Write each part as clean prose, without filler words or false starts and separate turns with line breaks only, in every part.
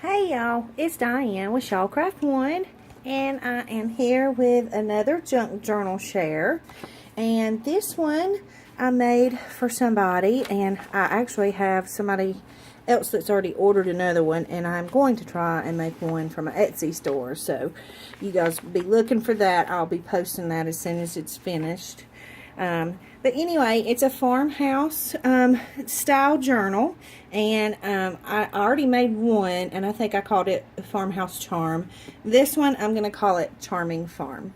Hey y'all, it's Diane with Shawcraft One, and I am here with another junk journal share. And this one I made for somebody, and I actually have somebody else that's already ordered another one, and I'm going to try and make one from an Etsy store. So you guys be looking for that. I'll be posting that as soon as it's finished. But anyway, it's a farmhouse style journal, and I already made one, and I think I called it Farmhouse Charm. This one I'm going to call it Charming Farm.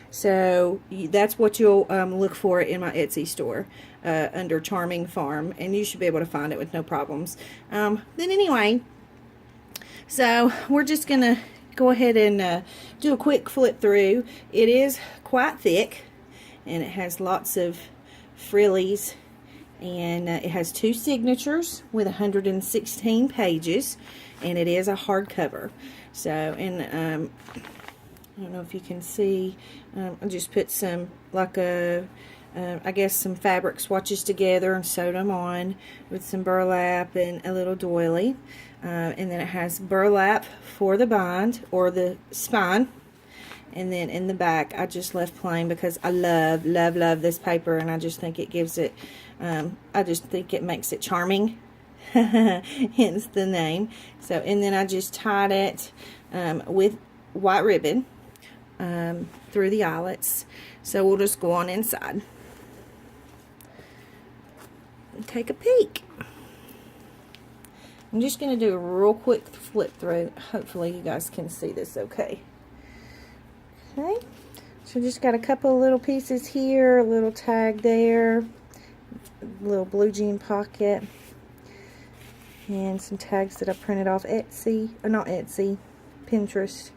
So that's what you'll look for in my Etsy store under Charming Farm, and you should be able to find it with no problems. Then anyway, so we're just going to go ahead and do a quick flip through. It is quite thick, and it has lots of frillies, and it has 2 signatures with 116 pages, and it is a hardcover. So, and I don't know if you can see, I just put some, like I guess some fabric swatches together and sewed them on with some burlap and a little doily. And then it has burlap for the bind, or the spine. And then in the back, I just left plain because I love this paper, and I just think it gives it, I just think it makes it charming, hence the name. So, and then I just tied it with white ribbon through the eyelets. So we'll just go on inside and take a peek. I'm just going to do a real quick flip through. Hopefully you guys can see this okay. Okay, so just got a couple of little pieces here, a little tag there, a little blue jean pocket, and some tags that I printed off Etsy, or not Etsy, Pinterest.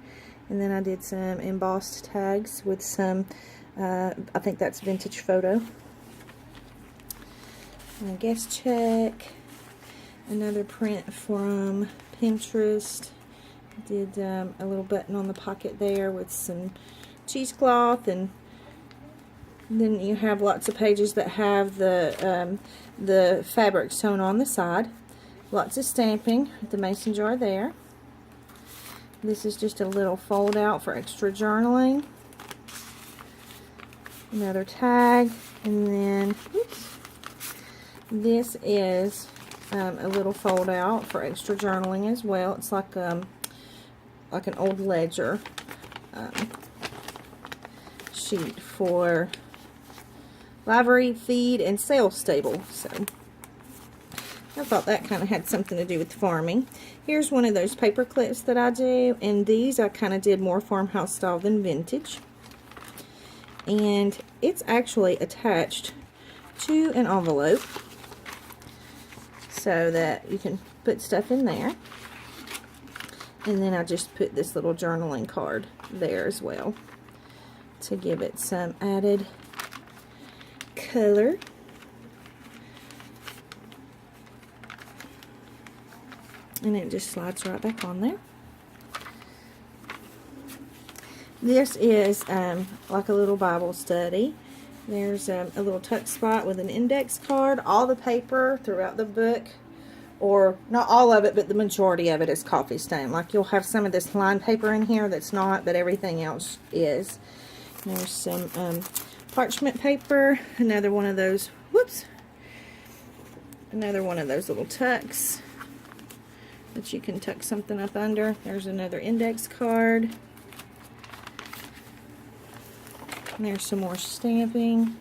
And then I did some embossed tags with some, I think that's Vintage Photo. And a guest check, another print from Pinterest. Did a little button on the pocket there with some cheesecloth, and then you have lots of pages that have the fabric sewn on the side. Lots of stamping with the mason jar there. This is just a little fold out for extra journaling. Another tag, and then oops, this is a little fold out for extra journaling as well. It's like an old ledger sheet for livery, feed, and sales stable. So I thought that kind of had something to do with farming. Here's one of those paper clips that I do, and these I kind of did more farmhouse style than vintage. And it's actually attached to an envelope so that you can put stuff in there. And then I just put this little journaling card there as well to give it some added color. And it just slides right back on there. This is like a little Bible study. There's a little tuck spot with an index card. All the paper throughout the book, or not all of it, but the majority of it is coffee stain. Like you'll have some of this lined paper in here that's not, but everything else is. There's some parchment paper, another one of those, whoops, another one of those little tucks that you can tuck something up under. There's another index card. And there's some more stamping.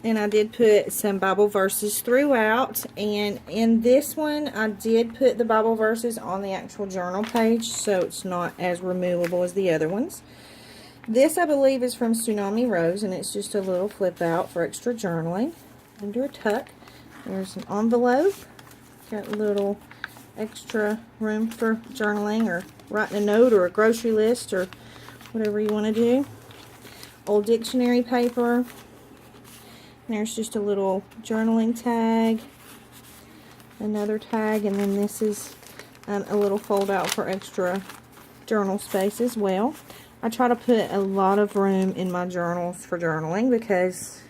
And I did put some Bible verses throughout, and in this one I did put the Bible verses on the actual journal page, so it's not as removable as the other ones. This I believe is from Tsunami Rose, and it's just a little flip out for extra journaling under a tuck. There's an envelope, got a little extra room for journaling or writing a note or a grocery list or whatever you want to do. Old dictionary paper. There's just a little journaling tag, another tag, and then this is a little fold out for extra journal space as well. I try to put a lot of room in my journals for journaling because,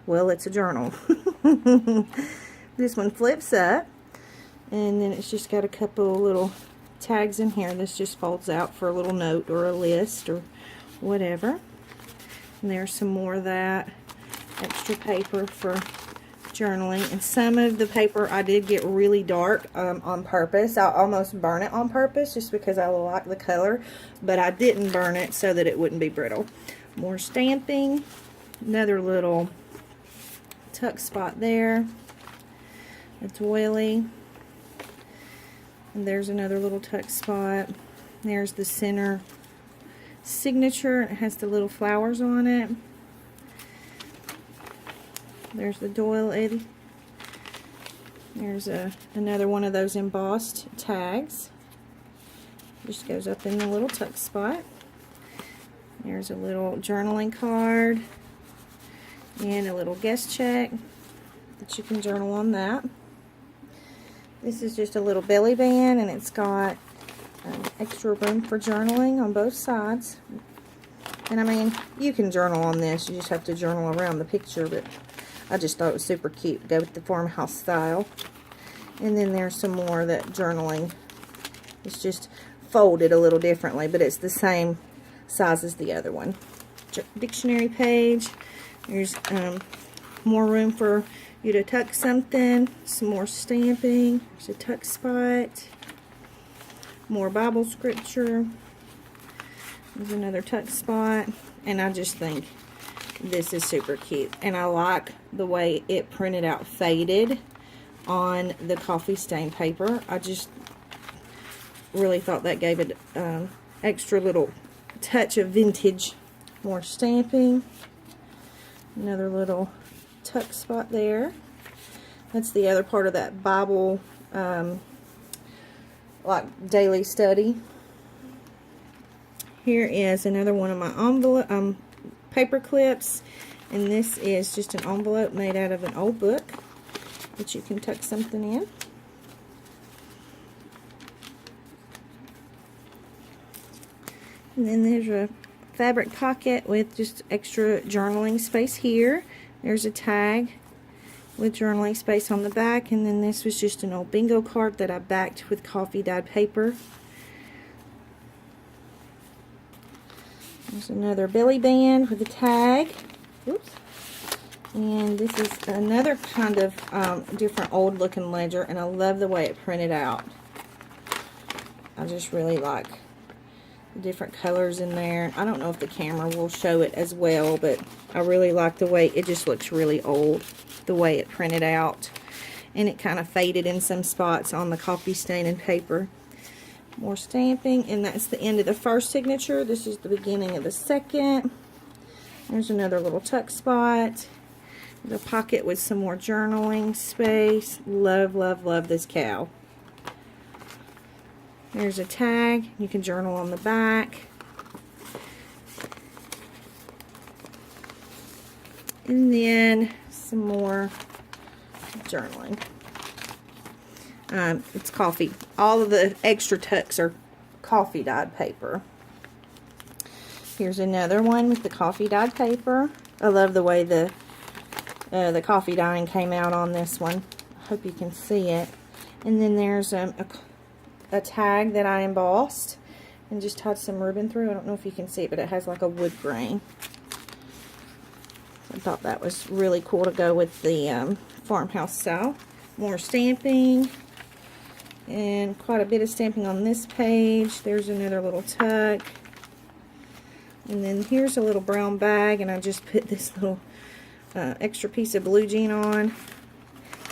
well, it's a journal. This one flips up, And then it's just got a couple of little tags in here. This just folds out for a little note or a list or whatever. And there's some more of that extra paper for journaling. And some of the paper I did get really dark on purpose. I almost burn it on purpose just because I like the color, but I didn't burn it so that it wouldn't be brittle. More stamping, another little tuck spot there, a doily, and there's another little tuck spot. There's the center signature. It has the little flowers on it. There's the doily. There's another one of those embossed tags. Just goes up in the little tuck spot. There's a little journaling card and a little guest check that you can journal on that. This is just a little belly band, and it's got extra room for journaling on both sides. And I mean, you can journal on this, you just have to journal around the picture, but I just thought it was super cute. Go with the farmhouse style. And then there's some more that journaling. It's just folded a little differently, but it's the same size as the other one. Dictionary page. There's more room for you to tuck something. Some more stamping. There's a tuck spot. More Bible scripture. There's another tuck spot. And I just think this is super cute. And I like the way it printed out faded on the coffee stain paper. I just really thought that gave it extra little touch of vintage. More stamping. Another little tuck spot there. That's the other part of that Bible like daily study. Here is another one of my envelope paper clips, and this is just an envelope made out of an old book that you can tuck something in. And then there's a fabric pocket with just extra journaling space here. There's a tag with journaling space on the back, and then this was just an old bingo card that I backed with coffee dyed paper. There's another belly band with a tag. Oops. And this is another kind of different old looking ledger, and I love the way it printed out. I just really like the different colors in there. I don't know if the camera will show it as well, but I really like the way it just looks really old, the way it printed out. And it kind of faded in some spots on the coffee stain and paper. More stamping, and that's the end of the first signature. This is the beginning of the second. There's another little tuck spot. The pocket with some more journaling space. Love, love, love this cow. There's a tag. You can journal on the back. And then some more journaling. It's coffee. All of the extra tucks are coffee dyed paper. Here's another one with the coffee dyed paper. I love the way the coffee dyeing came out on this one. I hope you can see it. And then there's a tag that I embossed and just tied some ribbon through. I don't know if you can see it, but it has like a wood grain. I thought that was really cool to go with the farmhouse style. More stamping. And quite a bit of stamping on this page. There's another little tuck. And then here's a little brown bag, and I just put this little extra piece of blue jean on.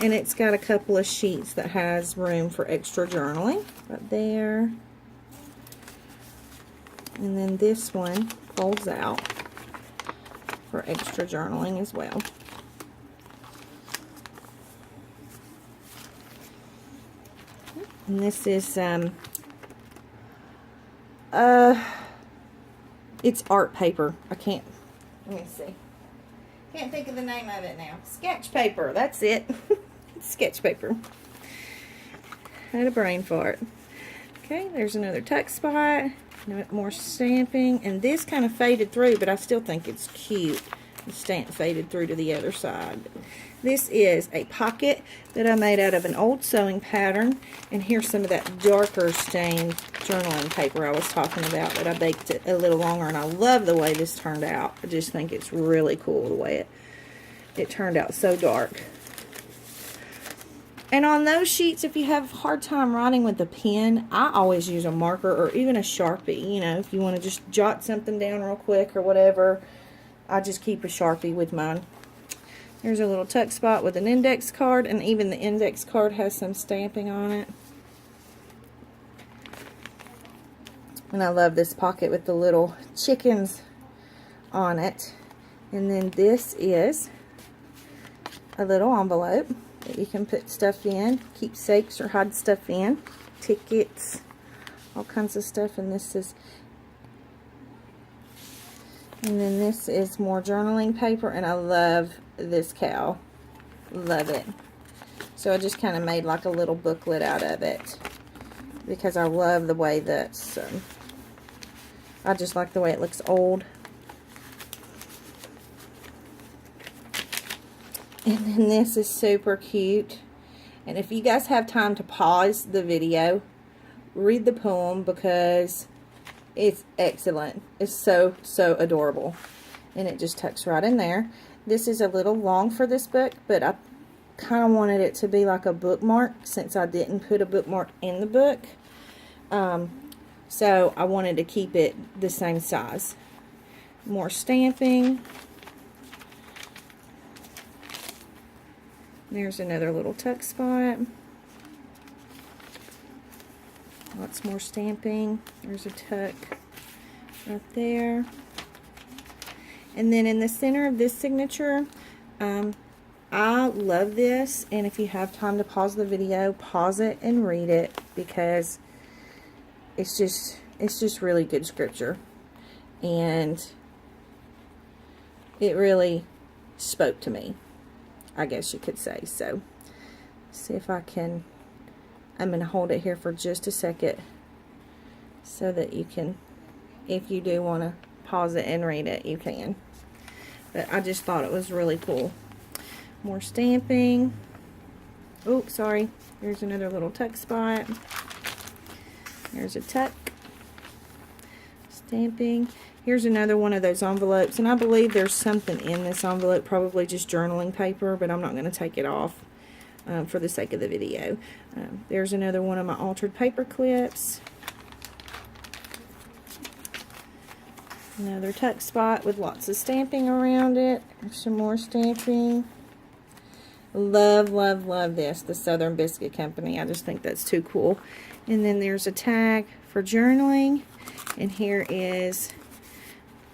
And it's got a couple of sheets that has room for extra journaling. Right there. And then this one folds out for extra journaling as well. And this is, it's art paper. Let me see. Can't think of the name of it now. Sketch paper, that's it. Sketch paper. Had a brain fart. Okay, there's another tuck spot. More stamping. And this kind of faded through, but I still think it's cute. The stamp faded through to the other side. This is a pocket that I made out of an old sewing pattern. And here's some of that darker stained journaling paper I was talking about that I baked it a little longer. And I love the way this turned out. I just think it's really cool the way it turned out so dark. And on those sheets, if you have a hard time writing with a pen, I always use a marker or even a Sharpie. You know, if you want to just jot something down real quick or whatever, I just keep a Sharpie with mine. There's a little tuck spot with an index card, and even the index card has some stamping on it. And I love this pocket with the little chickens on it. And then this is a little envelope that you can put stuff in, keepsakes or hide stuff in, tickets, all kinds of stuff. And this is, and then this is more journaling paper, and I love this cow, love it. So I just kind of made like a little booklet out of it because I love the way that's, I just like the way it looks old. And then this is super cute. And if you guys have time to pause the video, read the poem because it's excellent. It's so adorable. And it just tucks right in there. This is a little long for this book, but I kind of wanted it to be like a bookmark since I didn't put a bookmark in the book. So I wanted to keep it the same size. More stamping. There's another little tuck spot. Lots more stamping. There's a tuck right there. And then in the center of this signature, I love this. And if you have time to pause the video, pause it and read it because it's just really good scripture. And it really spoke to me, I guess you could say. So, see if I can, I'm going to hold it here for just a second so that you can, if you do want to pause it and read it, you can. But I just thought it was really cool. More stamping. Oh, sorry. There's another little tuck spot. There's a tuck. Stamping. Here's another one of those envelopes, and I believe there's something in this envelope, probably just journaling paper, but I'm not going to take it off for the sake of the video. There's another one of my altered paper clips. Another tuck spot with lots of stamping around it. There's some more stamping. Love, love, love this, the Southern Biscuit Company. I just think that's too cool. And then there's a tag for journaling, and here is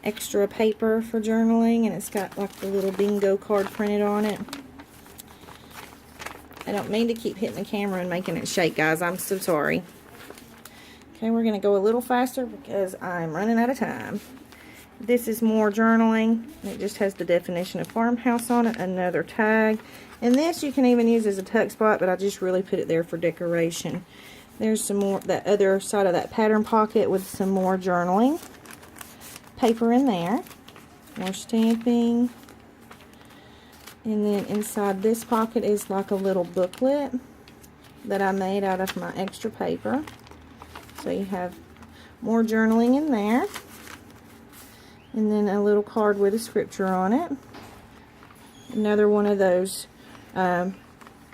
extra paper for journaling, and it's got like the little bingo card printed on it. I don't mean to keep hitting the camera and making it shake, guys. I'm so sorry. Okay, we're going to go a little faster because I'm running out of time. This is more journaling. It just has the definition of farmhouse on it, another tag. And this you can even use as a tuck spot, but I just really put it there for decoration. There's some more, that other side of that pattern pocket with some more journaling paper in there. More stamping. And then inside this pocket is like a little booklet that I made out of my extra paper. So you have more journaling in there. And then a little card with a scripture on it. Another one of those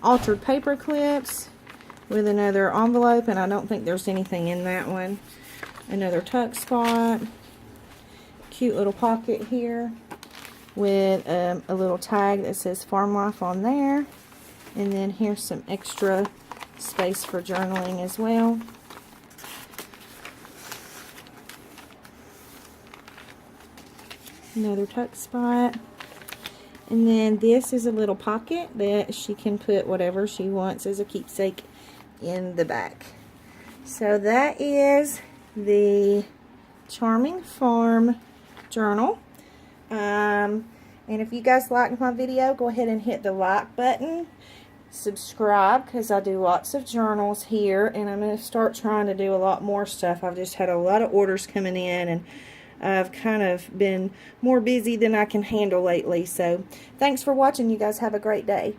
altered paper clips with another envelope, and I don't think there's anything in that one. Another tuck spot. Cute little pocket here with a little tag that says Farm Life on there. And then here's some extra space for journaling as well. Another tuck spot. And then this is a little pocket that she can put whatever she wants as a keepsake in the back. So that is the Charming Farm journal. And if you guys liked my video, go ahead and hit the like button. Subscribe, because I do lots of journals here, and I'm going to start trying to do a lot more stuff. I've just had a lot of orders coming in, and I've kind of been more busy than I can handle lately. So thanks for watching. You guys have a great day.